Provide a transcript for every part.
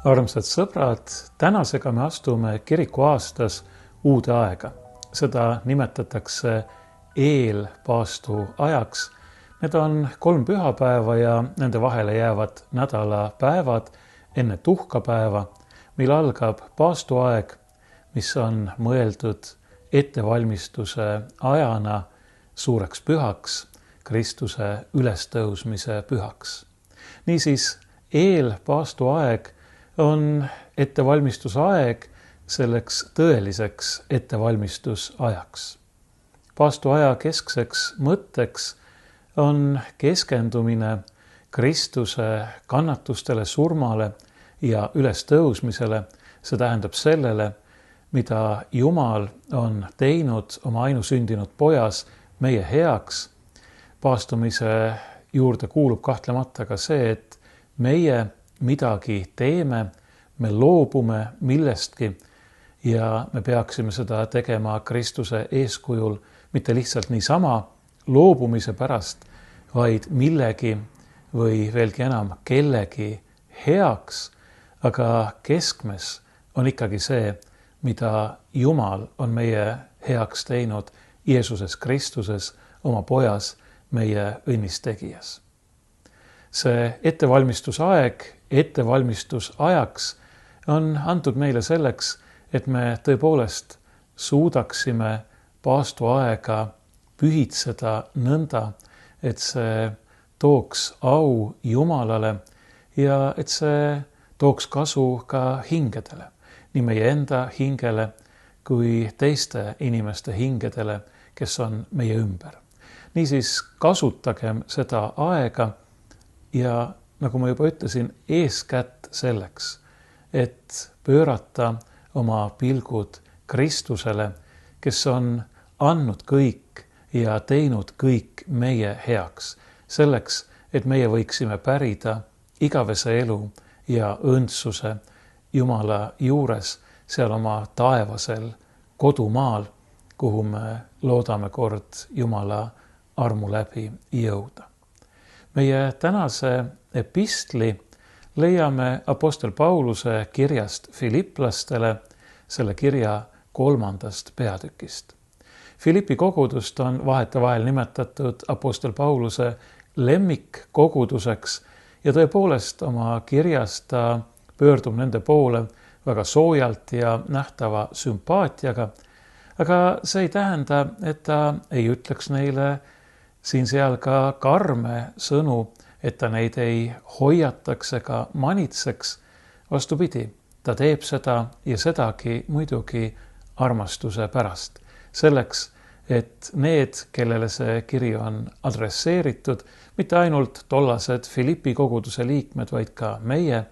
Armsad sõbrad, tänasega me astume kiriku aastas uude aega. Seda nimetatakse eelpaastu ajaks. Need on 3 pühapäeva ja nende vahele jäävad nädalapäevad enne tuhkapäeva, mil algab paastuaeg, mis on mõeldud ettevalmistuse ajana suureks pühaks, Kristuse ülestõusmise pühaks. Niisiis, eelpaastuaeg on ettevalmistusaeg selleks tõeliseks ettevalmistusajaks. Paastuaja keskseks mõtteks on keskendumine Kristuse kannatustele, surmale ja ülestõusmisele. See tähendab sellele, mida Jumal on teinud oma ainusündinud pojas meie heaks. Paastumise juurde kuulub kahtlemata ka see, et meie midagi teeme, me loobume millestki ja me peaksime seda tegema Kristuse eeskujul, mitte lihtsalt niisama loobumise pärast, vaid millegi või veelgi enam kellegi heaks, aga keskmes on ikkagi see, mida Jumal on meie heaks teinud Jeesuses Kristuses, oma pojas, meie õnnistegijas. See ettevalmistusajaks on antud meile selleks, et me tõepoolest suudaksime paastuaega pühitseda nõnda, et see tooks au Jumalale ja et see tooks kasu ka hingedele, nii meie enda hingele kui teiste inimeste hingedele, kes on meie ümber. Niisiis kasutagem seda aega ja nagu ma juba ütlesin, eeskätt selleks, et pöörata oma pilgud Kristusele, kes on andnud kõik ja teinud kõik meie heaks, selleks, et meie võiksime pärida igavese elu ja õndsuse Jumala juures, seal oma taevasel kodumaal, kuhu me loodame kord Jumala armu läbi jõuda. Meie tänase epistli leiame apostel Pauluse kirjast Filiplastele, selle kirja 3. peatükist. Filippi kogudust on vahetevahel nimetatud apostel Pauluse lemmikkoguduseks ja tõepoolest oma kirjas ta pöördub nende poole väga soojalt ja nähtava sümpaatiaga, aga see ei tähenda, et ta ei ütleks neile siin-seal ka karme sõnu, et ta neid ei hoiataks ega manitseks. Vastupidi, ta teeb seda ja sedagi muidugi armastuse pärast. Selleks, et need, kellele see kiri on adresseeritud, mitte ainult tollased Filippi koguduse liikmed, vaid ka meie,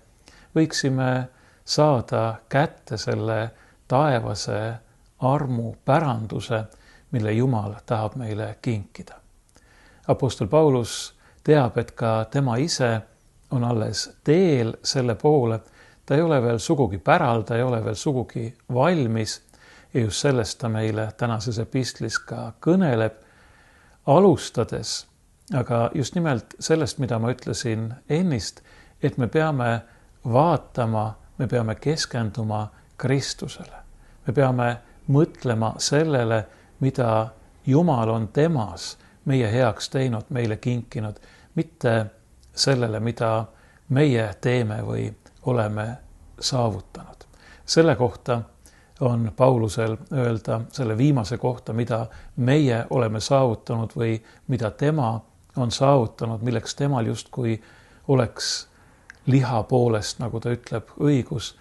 võiksime saada kätte selle taevase armu päranduse, mille Jumal tahab meile kinkida. Apostel Paulus teab, et ka tema ise on alles teel selle poole. Ta ei ole veel sugugi päral, ta ei ole veel sugugi valmis ja just sellest ta meile tänases epistlis ka kõneleb, alustades, aga just nimelt sellest, mida ma ütlesin ennist, et me peame vaatama, me peame keskenduma Kristusele. Me peame mõtlema sellele, mida Jumal on temas meie heaks teinud, meile kinkinud, mitte sellele, mida meie teeme või oleme saavutanud. Selle kohta on Paulusel öelda, selle viimase kohta, mida meie oleme saavutanud või mida tema on saavutanud, milleks temal justkui oleks liha poolest, nagu ta ütleb, õigus.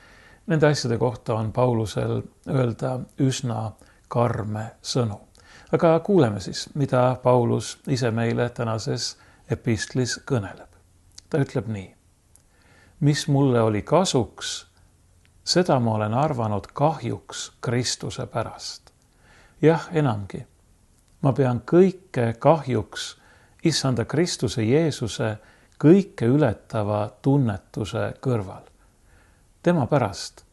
Nende asjade kohta on Paulusel öelda üsna karme sõnu. Aga kuuleme siis, mida Paulus ise meile tänases epistlis kõneleb. Ta ütleb nii. Mis mulle oli kasuks, seda ma olen arvanud kahjuks Kristuse pärast. Jah, enamgi. Ma pean kõike kahjuks Issanda Kristuse Jeesuse kõike ületava tunnetuse kõrval. Tema pärast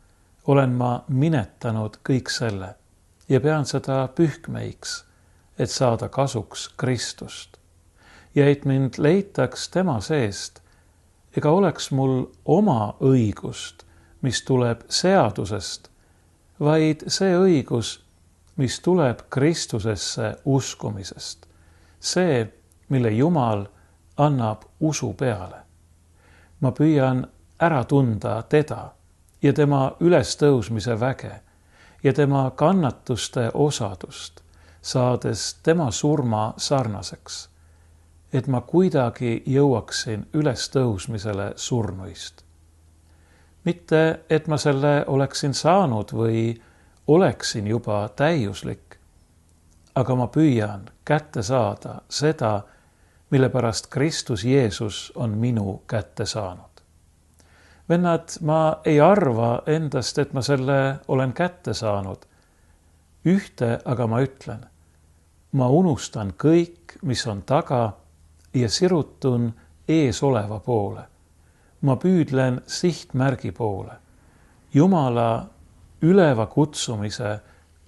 olen ma minetanud kõik selle ja pean seda pühkmeiks, et saada kasuks Kristust. Ja et mind leitaks tema seest, ega oleks mul oma õigust mis tuleb seadusest, vaid see õigus, mis tuleb Kristusesse uskumisest. See, mille Jumal annab usu peale. Ma püüan ära tunda teda ja tema ülestõusmise väge ja tema kannatuste osadust, saades tema surma sarnaseks, et ma kuidagi jõuaksin ülestõusmisele surnuist. Mitte, et ma selle oleksin saanud või oleksin juba täiuslik, aga ma püüan kätte saada seda, mille pärast Kristus Jeesus on minu kätte saanud. Vennad, ma ei arva endast, et ma selle olen kätte saanud. Ühte aga ma ütlen, ma unustan kõik, mis on taga ja sirutun ees oleva poole. Ma püüdlen sihtmärgi poole, Jumala üleva kutsumise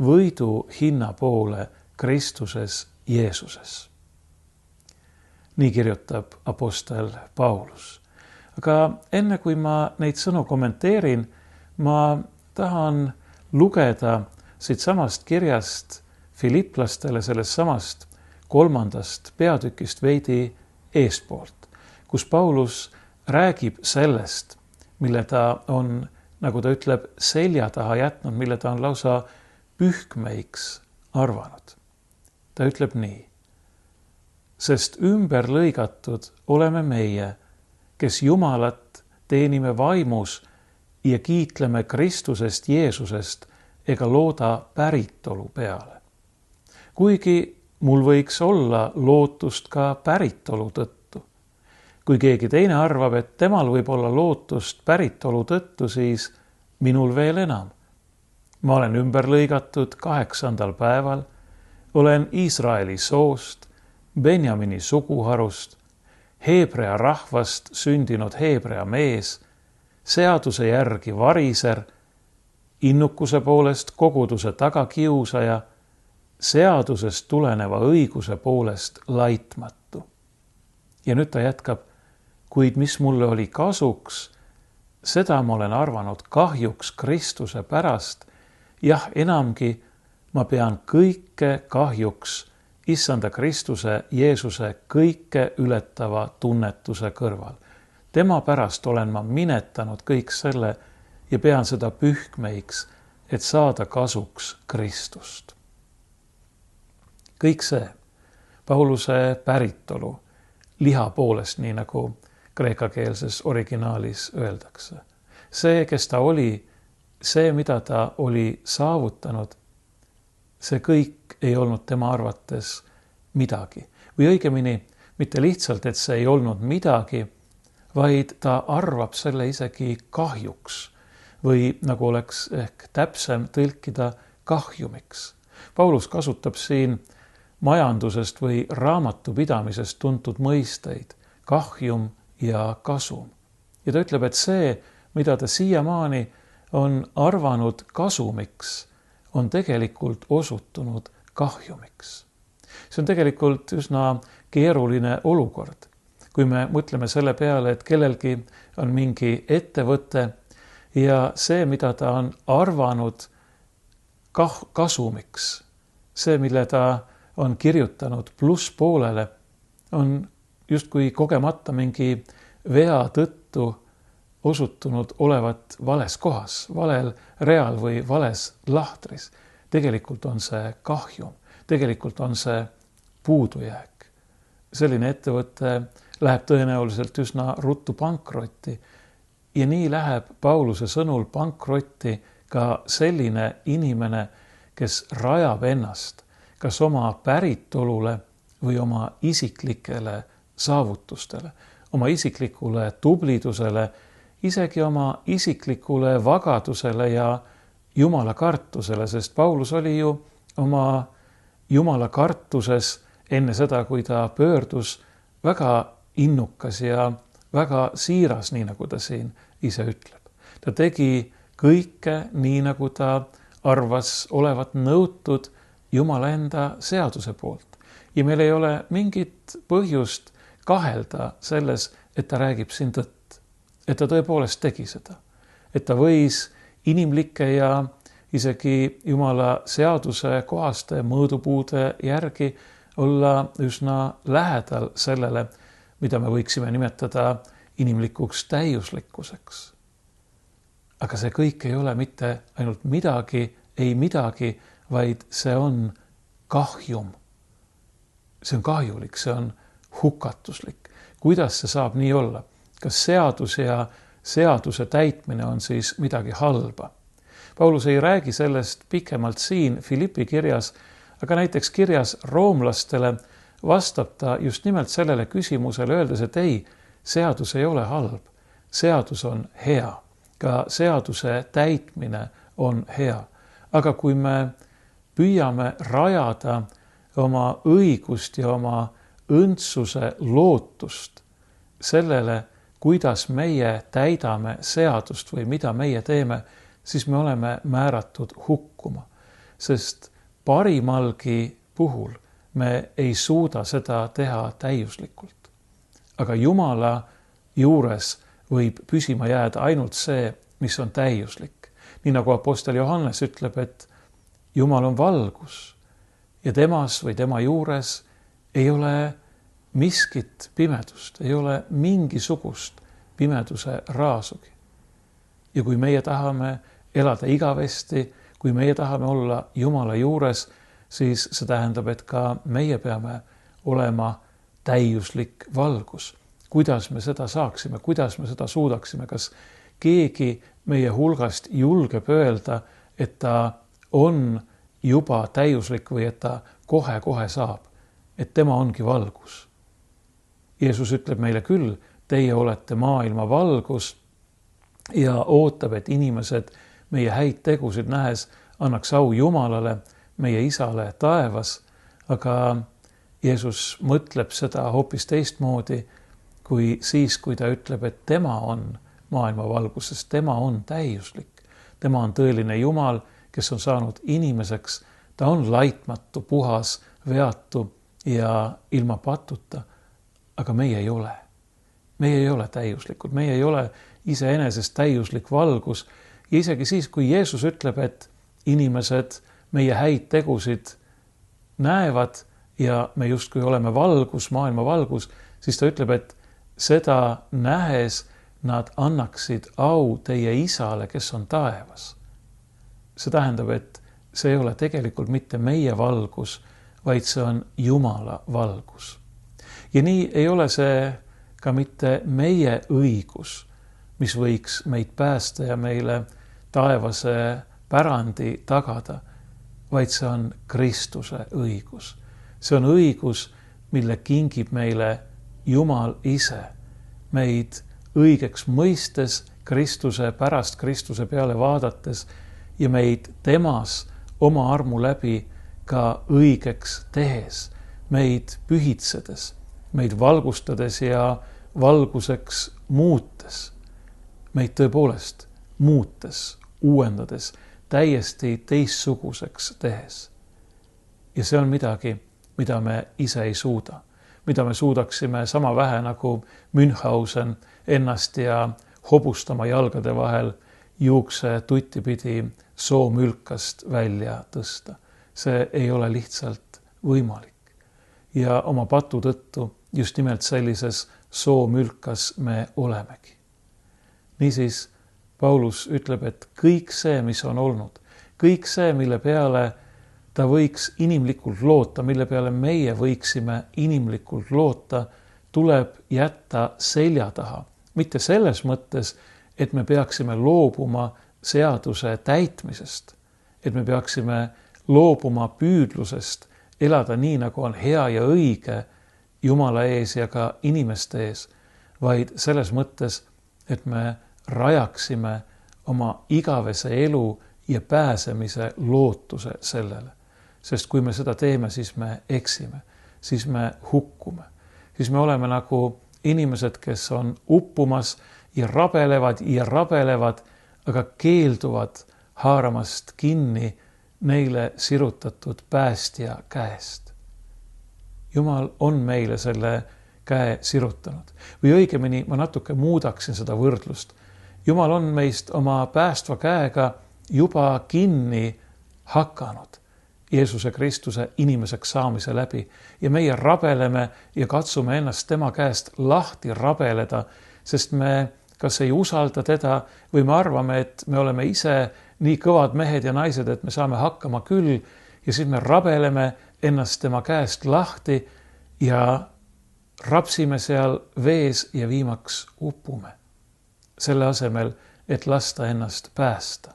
võidu hinna poole Kristuses Jeesuses. Nii kirjutab apostel Paulus. Aga enne kui ma neid sõnu kommenteerin, ma tahan lugeda siit samast kirjast Filipplastele sellest samast 3. peatükist veidi eespoolt, kus Paulus räägib sellest, mille ta on, nagu ta ütleb, selja taha jätnud, mille ta on lausa pühkmeiks arvanud. Ta ütleb nii, sest ümber lõigatud oleme meie, kes Jumalat teenime vaimus ja kiitleme Kristusest Jeesusest ega looda päritolu peale. Kuigi mul võiks olla lootust ka päritolu tõttu. Kui keegi teine arvab, et temal võib olla lootust päritolu tõttu, siis minul veel enam. Ma olen ümber lõigatud 8. päeval, olen Iisraeli soost, Benjamini suguharust, Heebrea rahvast sündinud Heebrea mees, seaduse järgi variser, innukuse poolest koguduse tagakiusaja, seadusest tuleneva õiguse poolest laitmatu. Ja nüüd ta jätkab, kuid mis mulle oli kasuks, seda ma olen arvanud kahjuks Kristuse pärast, jah, enamgi ma pean kõike kahjuks Issanda Kristuse Jeesuse kõike ületava tunnetuse kõrval. Tema pärast olen ma minetanud kõik selle ja pean seda pühkmeiks, et saada kasuks Kristust. Kõik see, Pauluse päritolu, liha poolest, nii nagu kreekakeelses originaalis öeldakse. See, kes ta oli, see, mida ta oli saavutanud, see kõik ei olnud tema arvates midagi. Või õigemini, mitte lihtsalt, et see ei olnud midagi, vaid ta arvab selle isegi kahjuks või nagu oleks ehk täpsem tõlkida kahjumiks. Paulus kasutab siin majandusest või raamatupidamisest tuntud mõisteid, kahjum ja kasum. Ja ta ütleb, et see, mida ta siiamaani on arvanud kasumiks, on tegelikult osutunud kahjumiks. See on tegelikult üsna keeruline olukord. Kui me mõtleme selle peale, et kellelgi on mingi ettevõte ja see, mida ta on arvanud kasumiks, see, mille ta on kirjutanud plusspoolele, on justkui kogemata mingi vea tõttu osutunud olevat vales kohas, valel real või vales lahtris. Tegelikult on see kahjum, tegelikult on see puudujääk. Selline ettevõte läheb tõenäoliselt üsna ruttu pankrotti ja nii läheb Pauluse sõnul pankrotti ka selline inimene, kes rajab ennast kas oma päritolule või oma isiklikele saavutustele, oma isiklikule tublidusele, isegi oma isiklikule vagadusele ja Jumala kartusele, sest Paulus oli ju oma Jumala kartuses enne seda, kui ta pöördus, väga innukas ja väga siiras, nii nagu ta siin ise ütleb. Ta tegi kõike nii, nagu ta arvas olevat nõutud Jumala enda seaduse poolt. Ja meil ei ole mingit põhjust kahelda selles, et ta räägib siin tõtt. Et ta tõepoolest tegi seda. et ta võis inimlike ja isegi Jumala seaduse kohaste mõõdupuude järgi olla üsna lähedal sellele, mida me võiksime nimetada inimlikuks täiuslikkuseks. Aga see kõik ei ole mitte ainult ei midagi, vaid see on kahjum. See on kahjulik, see on hukatuslik. Kuidas see saab nii olla? Kas seadus ja seaduse täitmine on siis midagi halba? Paulus ei räägi sellest pikemalt siin Filippi kirjas, aga näiteks kirjas roomlastele vastab ta just nimelt sellele küsimusele, öeldes, et ei, seadus ei ole halb. Seadus on hea. Ka seaduse täitmine on hea. Aga kui me püüame rajada oma õigust ja oma õndsuse lootust sellele, kuidas meie täidame seadust või mida meie teeme, siis me oleme määratud hukkuma. Sest parimalgi puhul me ei suuda seda teha täiuslikult. Aga Jumala juures võib püsima jääda ainult see, mis on täiuslik. Nii nagu apostel Johannes ütleb, et Jumal on valgus ja temas või tema juures ei ole miskit pimedust, ei ole mingisugust pimeduse raasugi. Ja kui meie tahame elada igavesti, kui meie tahame olla Jumala juures, siis see tähendab, et ka meie peame olema täiuslik valgus. Kuidas me seda saaksime, kuidas me seda suudaksime, kas keegi meie hulgast julgeb öelda, et ta on juba täiuslik või et ta kohe-kohe saab, et tema ongi valgus. Jeesus ütleb meile küll, teie olete maailma valgus ja ootab, et inimesed meie häid tegusid nähes annaks au Jumalale, meie Isale taevas, aga Jeesus mõtleb seda hoopis teistmoodi kui siis, kui ta ütleb, et tema on maailma valgus, sest tema on täiuslik. Tema on tõeline Jumal, kes on saanud inimeseks, ta on laitmatu, puhas, veatu ja ilma patuta, aga meie ei ole. Meie ei ole täiuslikud, meie ei ole iseenesest täiuslik valgus ja isegi siis, kui Jeesus ütleb, et inimesed meie häid tegusid näevad ja me justkui oleme valgus, maailma valgus, siis ta ütleb, et seda nähes nad annaksid au teie Isale, kes on taevas. See tähendab, et see ei ole tegelikult mitte meie valgus, vaid see on Jumala valgus. Ja nii ei ole see ka mitte meie õigus, mis võiks meid päästa ja meile taevase pärandi tagada, vaid see on Kristuse õigus. See on õigus, mille kingib meile Jumal ise, meid õigeks mõistes, Kristuse pärast Kristuse peale vaadates ja meid temas oma armu läbi ka õigeks tehes, meid pühitsedes, meid valgustades ja valguseks muutes, meid tõepoolest muutes, uuendades, täiesti teistsuguseks tehes. Ja see on midagi, mida me ise ei suuda, mida me suudaksime sama vähe nagu Münchhausen ennast ja hobustama jalgade vahel juukse tutipidi soomülkast välja tõsta. See ei ole lihtsalt võimalik. Ja oma patu tõttu just nimelt sellises soomülkas me olemegi. Niisiis Paulus ütleb, et kõik see, mis on olnud, kõik see, mille peale ta võiks inimlikult loota, mille peale meie võiksime inimlikult loota, tuleb jätta selja taha. Mitte selles mõttes, et me peaksime loobuma seaduse täitmisest, et me peaksime loobuma püüdlusest elada nii, nagu on hea ja õige Jumala ees ja ka inimeste ees, vaid selles mõttes, et me rajaksime oma igavese elu ja pääsemise lootuse sellele. Sest kui me seda teeme, siis me eksime, siis me hukkume. Siis me oleme nagu inimesed, kes on uppumas ja rabelevad, aga keelduvad haaramast kinni neile sirutatud päästja käest. Jumal on meile selle käe sirutanud. Või õigemini ma natuke muudaksin seda võrdlust. Jumal on meist oma päästva käega juba kinni hakanud Jeesuse Kristuse inimeseks saamise läbi ja meie rabeleme ja katsume ennast tema käest lahti rabeleda, sest me kas ei usalda teda või me arvame, et me oleme ise nii kõvad mehed ja naised, et me saame hakkama küll ja siis me rabeleme ennast tema käest lahti ja rapsime seal vees ja viimaks upume. Selle asemel, et lasta ennast päästa.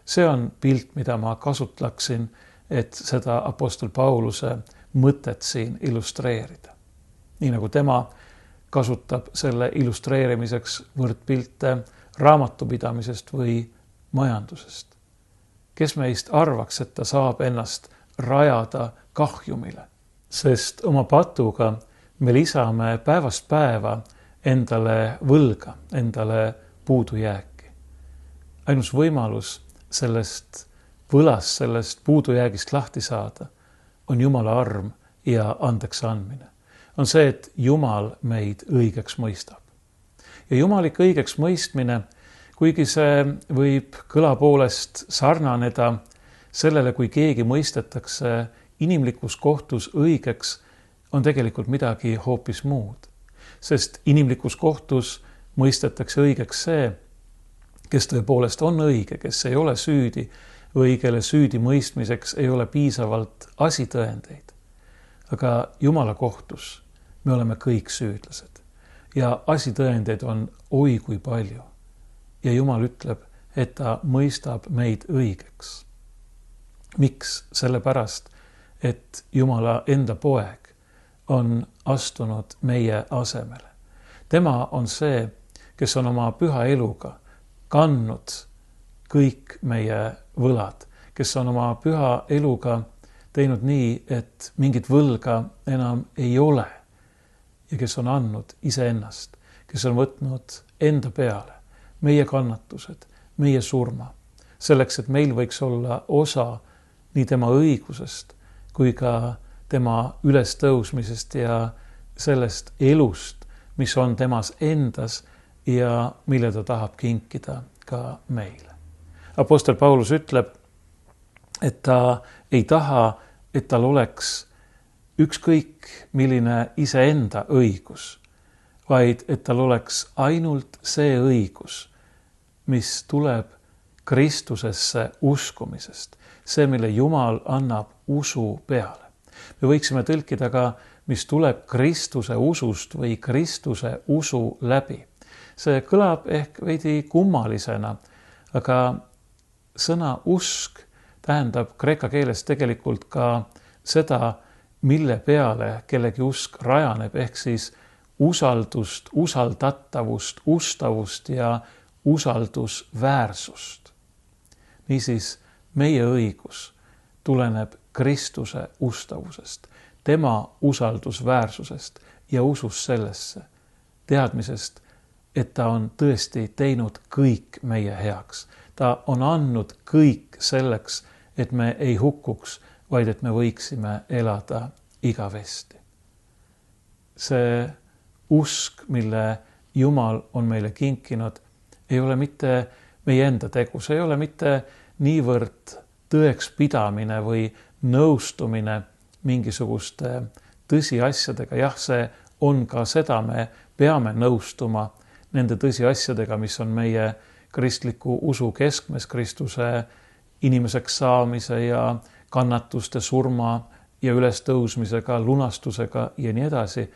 See on pilt, mida ma kasutlaksin, et seda apostel Pauluse mõtet siin illustreerida. Nii nagu tema kasutab selle illustreerimiseks võrdpilte raamatupidamisest või majandusest. Kes meist arvaks, et ta saab ennast rajada kahjumile, sest oma patuga me lisame päevast päeva endale võlga, endale puudujääki. Ainus võimalus sellest võlast, sellest puudujäägist lahti saada on Jumala arm ja andeks andmine. On see, et Jumal meid õigeks mõistab. Ja jumalik õigeks mõistmine, kuigi see võib kõla poolest sarnaneda sellele, kui keegi mõistetakse inimlikus kohtus õigeks, on tegelikult midagi hoopis muud. Sest inimlikus kohtus mõistetakse õigeks see, kes tõepoolest on õige, kes ei ole süüdi või kelle süüdi mõistmiseks ei ole piisavalt asitõendeid. Aga Jumala kohtus me oleme kõik süüdlased ja asitõendeid on oi kui palju. Ja Jumal ütleb, et ta mõistab meid õigeks. Miks? Sellepärast, et Jumala enda poeg on astunud meie asemele. Tema on see, kes on oma püha eluga kandnud kõik meie võlad, kes on oma püha eluga teinud nii, et mingit võlga enam ei ole ja kes on andnud iseennast, kes on võtnud enda peale meie kannatused, meie surma, selleks, et meil võiks olla osa nii tema õigusest kui ka tema ülestõusmisest ja sellest elust, mis on temas endas ja mille ta tahab kinkida ka meile. Apostel Paulus ütleb, et ta ei taha, et tal oleks ükskõik milline iseenda õigus, vaid et tal oleks ainult see õigus, mis tuleb Kristusesse uskumisest, see, mille Jumal annab usu peale. Me võiksime tõlkida ka, mis tuleb Kristuse usust või Kristuse usu läbi. See kõlab ehk veidi kummalisena, aga sõna usk tähendab kreeka keeles tegelikult ka seda, mille peale kellegi usk rajaneb, ehk siis usaldust, usaldatavust, ustavust ja usaldusväärsust. Niisiis, meie õigus tuleneb Kristuse ustavusest, tema usaldusväärsusest ja usust sellesse, teadmisest, et ta on tõesti teinud kõik meie heaks. Ta on andnud kõik selleks, et me ei hukkuks, vaid et me võiksime elada igavesti. See usk, mille Jumal on meile kinkinud, ei ole mitte meie enda tegu, see ei ole mitte niivõrd tõeks pidamine või nõustumine mingisuguste tõsiasjadega. Jah, see on ka seda, me peame nõustuma nende tõsiasjadega, mis on meie kristliku usu keskmes, Kristuse inimeseks saamise ja kannatuste, surma ja ülestõusmisega, lunastusega ja nii edasi.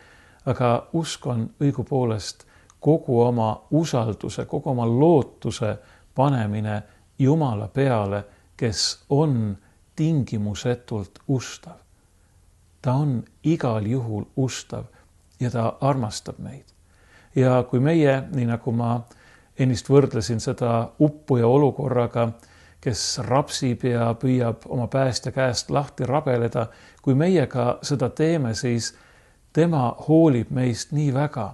Aga usk on õigupoolest kogu oma usalduse, kogu oma lootuse panemine Jumala peale, kes on tingimusetult ustav. Ta on igal juhul ustav ja ta armastab meid. Ja kui meie, nii nagu ma ennist võrdlesin seda uppuja olukorraga, kes rapsib ja püüab oma päästja käest lahti rabeleda, kui meiega seda teeme, siis tema hoolib meist nii väga,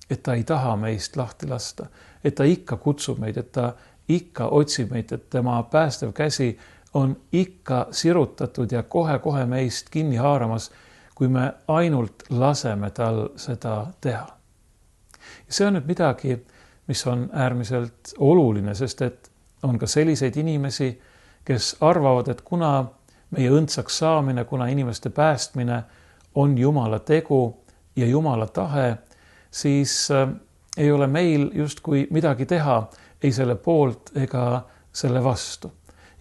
et ta ei taha meist lahti lasta, et ta ikka kutsub meid, et ta ikka otsib meid, et tema päästev käsi on ikka sirutatud ja kohe-kohe meist kinni haaramas, kui me ainult laseme tal seda teha. Ja see on nüüd midagi, mis on äärmiselt oluline, sest et on ka selliseid inimesi, kes arvavad, et kuna meie õndsaks saamine, kuna inimeste päästmine on Jumala tegu ja Jumala tahe, siis ei ole meil justkui midagi teha ei selle poolt ega selle vastu.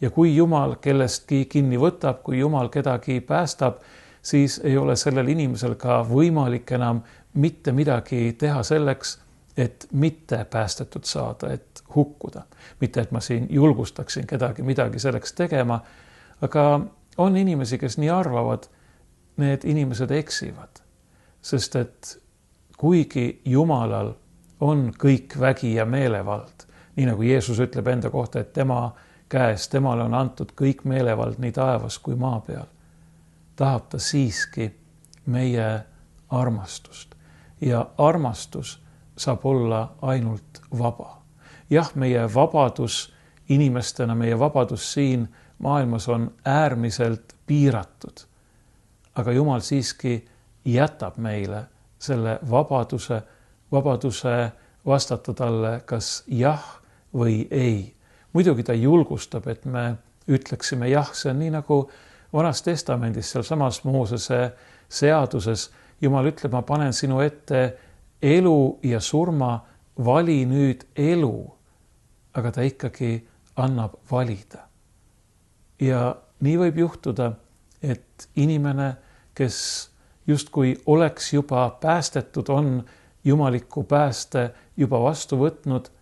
Ja kui Jumal kellestki kinni võtab, kui Jumal kedagi päästab, siis ei ole sellel inimesel ka võimalik enam mitte midagi teha selleks, et mitte päästetud saada, et hukkuda. Mitte, et ma siin julgustaksin kedagi midagi selleks tegema, aga on inimesi, kes nii arvavad, need inimesed eksivad. Sest et kuigi Jumalal on kõik vägi ja meelevald, nii nagu Jeesus ütleb enda kohta, et tema käes, temale on antud kõik meelevald nii taevas kui maa peal, tahab ta siiski meie armastust. Ja armastus saab olla ainult vaba. Jah, meie vabadus inimestena, meie vabadus siin maailmas on äärmiselt piiratud. Aga Jumal siiski jätab meile selle vabaduse vastata talle kas jah või ei. Muidugi ta julgustab, et me ütleksime jah, see on nii nagu Vanas Testamendis, seal samas Moosese seaduses. Jumal ütleb, ma panen sinu ette elu ja surma, vali nüüd elu, aga ta ikkagi annab valida. Ja nii võib juhtuda, et inimene, kes justkui oleks juba päästetud, on jumaliku pääste juba vastu võtnud,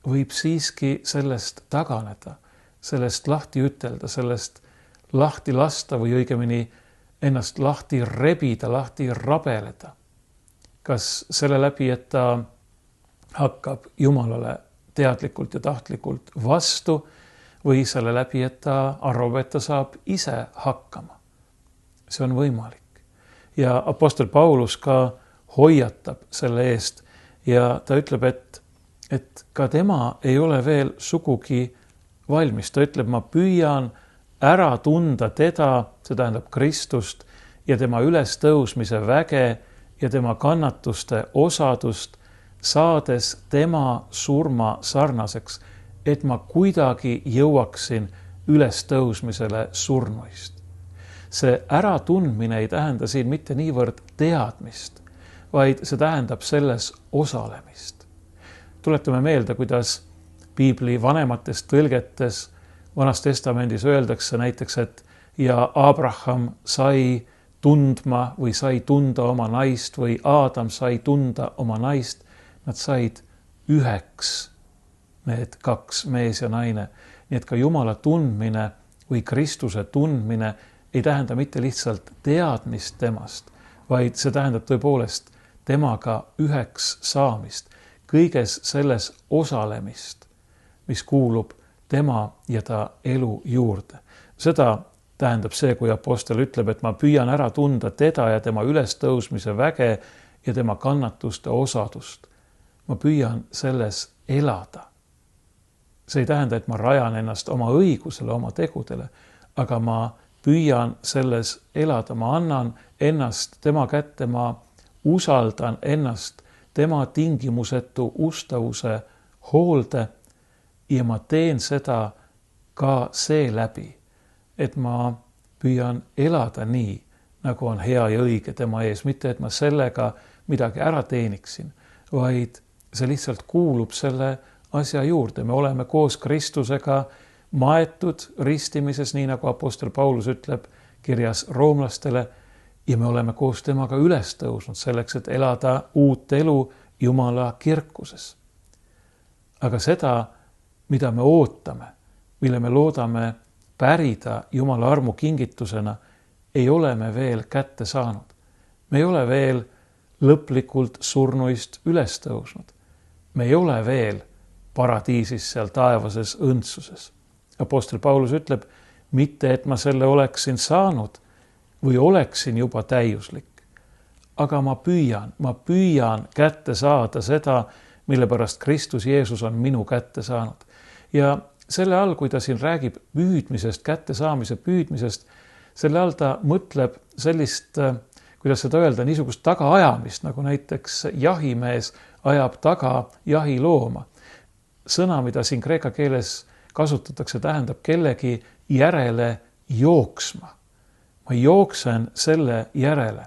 võib siiski sellest taganeda, sellest lahti ütelda, sellest lahti lasta või õigemini ennast lahti rebida, lahti rabeleda. Kas selle läbi, et ta hakkab Jumalale teadlikult ja tahtlikult vastu või selle läbi, et ta arvab, et ta saab ise hakkama. See on võimalik. Ja apostel Paulus ka hoiatab selle eest ja ta ütleb, et ka tema ei ole veel sugugi valmis. Ta ütleb, ma püüan ära tunda teda, see tähendab Kristust ja tema ülestõusmise väge ja tema kannatuste osadust, saades tema surma sarnaseks, et ma kuidagi jõuaksin ülestõusmisele surnuist. See äratundmine ei tähenda siin mitte niivõrd teadmist, vaid see tähendab selles osalemist. Tuletame meelde, kuidas piibli vanemates tõlgetes Vanas Testamendis öeldakse näiteks, et ja Abraham sai tundma või sai tunda oma naist või Aadam sai tunda oma naist. Nad said üheks, need kaks, mees ja naine. Nii et ka Jumala tundmine või Kristuse tundmine ei tähenda mitte lihtsalt teadmist temast, vaid see tähendab tõepoolest temaga üheks saamist, kõiges selles osalemist, mis kuulub tema ja ta elu juurde. Seda tähendab see, kui apostel ütleb, et ma püüan ära tunda teda ja tema ülestõusmise väge ja tema kannatuste osadust. Ma püüan selles elada. See ei tähenda, et ma rajan ennast oma õigusele, oma tegudele, aga ma püüan selles elada, ma annan ennast tema kätte, ma usaldan ennast tema tingimusetu ustavuse hoolde ja ma teen seda ka seeläbi, et ma püüan elada nii, nagu on hea ja õige tema ees, mitte et ma sellega midagi ära teeniksin, vaid see lihtsalt kuulub selle asja juurde. Me oleme koos Kristusega maetud ristimises, nii nagu apostel Paulus ütleb kirjas roomlastele, ja me oleme koos temaga üles tõusnud selleks, et elada uut elu Jumala kirkuses. Aga seda, mida me ootame, mille me loodame pärida Jumala armu kingitusena, ei ole me veel kätte saanud. Me ei ole veel lõplikult surnuist üles tõusnud. Me ei ole veel paradiisis seal taevases õndsuses. Apostel Paulus ütleb, mitte et ma selle oleksin saanud või oleksin juba täiuslik, aga ma püüan kätte saada seda, mille pärast Kristus Jeesus on minu kätte saanud. Ja selle all, kui ta siin räägib püüdmisest, kättesaamise püüdmisest, selle all ta mõtleb sellist, kuidas seda öelda, niisugust tagaajamist, nagu näiteks jahimees ajab taga jahilooma. Sõna, mida siin kreeka keeles kasutatakse, tähendab kellegi järele jooksma. Ma jooksen selle järele,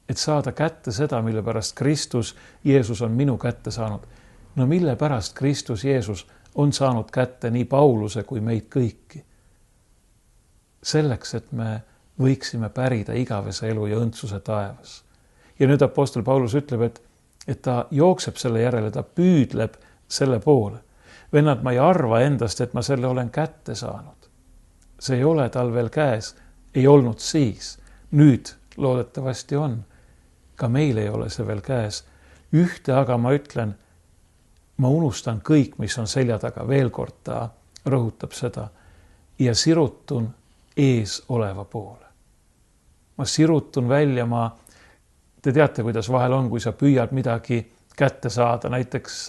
et saada kätte seda, mille pärast Kristus Jeesus on minu kätte saanud. No mille pärast Kristus Jeesus on saanud kätte nii Pauluse kui meid kõiki? Selleks, et me võiksime pärida igavese elu ja õndsuse taevas. Ja nüüd apostel Paulus ütleb, et ta jookseb selle järele, ta püüdleb selle poole. Vennad, ma ei arva endast, et ma selle olen kätte saanud. See ei ole tal veel käes, ei olnud siis. Nüüd loodetavasti on. Ka meil ei ole see veel käes. Ühte aga ma ütlen, ma unustan kõik, mis on selja taga. Veel kord ta rõhutab seda. Ja sirutun ees oleva poole. Ma sirutun välja, te teate, kuidas vahel on, kui sa püüad midagi kätte saada. Näiteks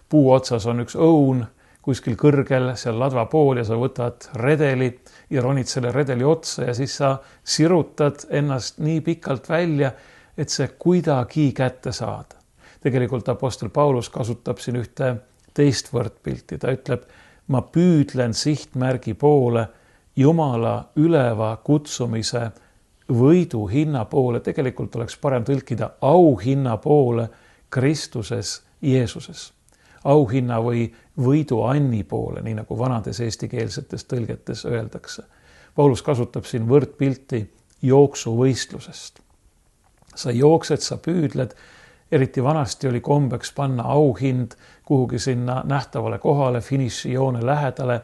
puu otsas on üks õun kuskil kõrgel, seal ladva pool ja sa võtad redeli ja ronid selle redeli otsa ja siis sa sirutad ennast nii pikalt välja, et see kuidagi kätte saada. Tegelikult apostel Paulus kasutab siin ühte teist võrdpilti. Ta ütleb, ma püüdlen sihtmärgi poole, Jumala üleva kutsumise võidu hinna poole. Tegelikult oleks parem tõlkida auhinna poole Kristuses Jeesuses. Auhinna või võidu anni poole, nii nagu vanades eestikeelsetes tõlgetes öeldakse. Paulus kasutab siin võrdpilti jooksuvõistlusest. Sa jooksed, sa püüdled, eriti vanasti oli kombeks panna auhind kuhugi sinna nähtavale kohale, finišijoone lähedale.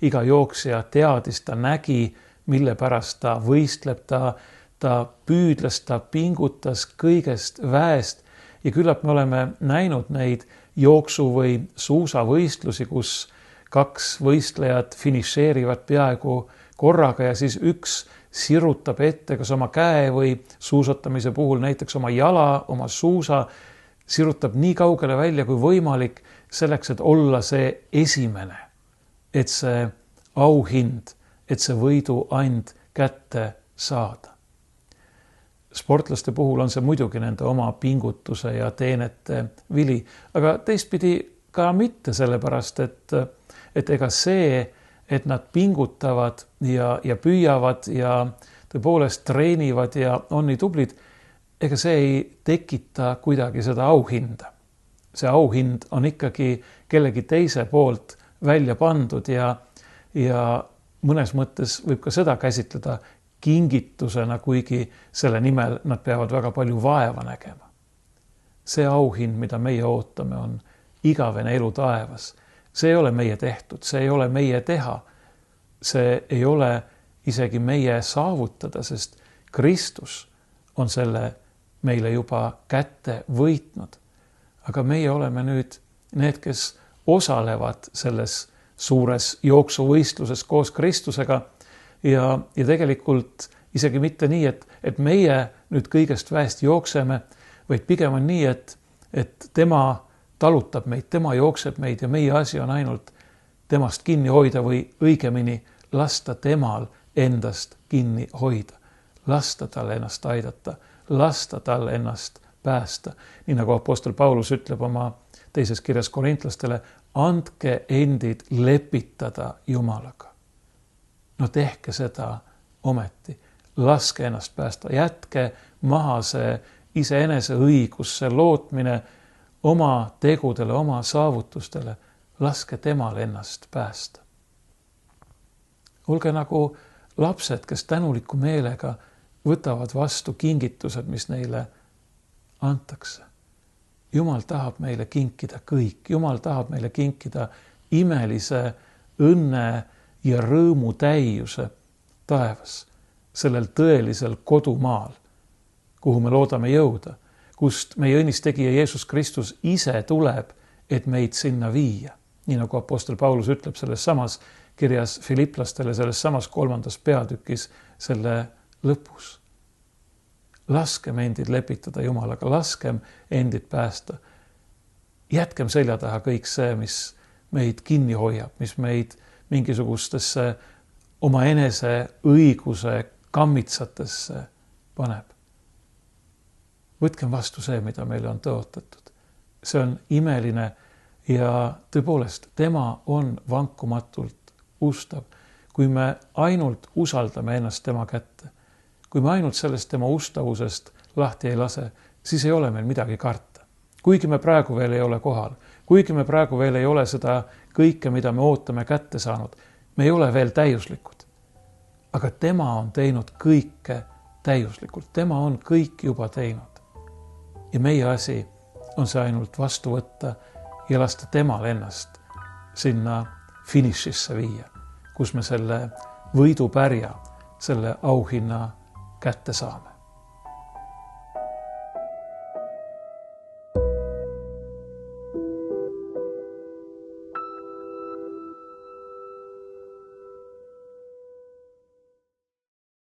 Iga jooksja teadis, ta nägi, mille pärast ta võistleb, ta püüdles, ta pingutas kõigest väest ja küllap me oleme näinud neid jooksu või suusavõistlusi, kus kaks võistlejat finišeerivad peaaegu korraga ja siis üks sirutab ette kas oma käe või suusatamise puhul näiteks oma jala, oma suusa, sirutab nii kaugele välja kui võimalik selleks, et olla see esimene, et see auhind, et see võiduand kätte saada. Sportlaste puhul on see muidugi nende oma pingutuse ja teenete vili, aga teistpidi ka mitte sellepärast, et ega see, et nad pingutavad ja püüavad ja tõepoolest treenivad ja on nii tublid, ega see ei tekita kuidagi seda auhinda. See auhind on ikkagi kellegi teise poolt välja pandud ja mõnes mõttes võib ka seda käsitleda kingitusena, kuigi selle nimel nad peavad väga palju vaeva nägema. See auhind, mida meie ootame, on igavene elu taevas. See ei ole meie tehtud, see ei ole meie teha. See ei ole isegi meie saavutada, sest Kristus on selle meile juba kätte võitnud. Aga meie oleme nüüd need, kes osalevad selles suures jooksuvõistluses koos Kristusega ja tegelikult isegi mitte nii, et meie nüüd kõigest väest jookseme, vaid pigem on nii, et tema talutab meid, tema jookseb meid ja meie asi on ainult temast kinni hoida või õigemini lasta temal endast kinni hoida. Lasta tal ennast aidata, lasta tal ennast päästa. Nii nagu apostel Paulus ütleb oma teises kirjas korintlastele, andke endid lepitada Jumalaga. No tehke seda ometi, laske ennast päästa, jätke maha see iseenese õigus, see lootmine oma tegudele, oma saavutustele, laske temal ennast päästa. Olge nagu lapsed, kes tänuliku meelega võtavad vastu kingitused, mis neile antakse. Jumal tahab meile kinkida kõik. Jumal tahab meile kinkida imelise õnne ja rõõmu täiuse taevas, sellel tõelisel kodumaal, kuhu me loodame jõuda, kust meie õnnistegija Jeesus Kristus ise tuleb, et meid sinna viia. Nii nagu apostel Paulus ütleb selles samas kirjas Filiplastele, selles samas 3. peatükis selle lõpus. Laskem endid lepitada Jumalaga, laskem endid päästa. Jätkem selja taha kõik see, mis meid kinni hoiab, mis meid mingisugustesse oma enese õiguse kammitsatesse paneb. võtkem vastu see, mida meile on tõotatud. See on imeline ja tõepoolest, tema on vankumatult ustav. Kui me ainult usaldame ennast tema kätte, kui me ainult sellest tema ustavusest lahti ei lase, siis ei ole meil midagi karta. Kuigi me praegu veel ei ole kohal, kuigi me praegu veel ei ole seda kõike, mida me ootame kätte saanud, me ei ole veel täiuslikud. Aga tema on teinud kõike täiuslikult, tema on kõik juba teinud. Ja meie asi on see ainult vastu võtta ja lasta temal ennast sinna finišisse viia, kus me selle võidupärja, selle auhinna kätte saame.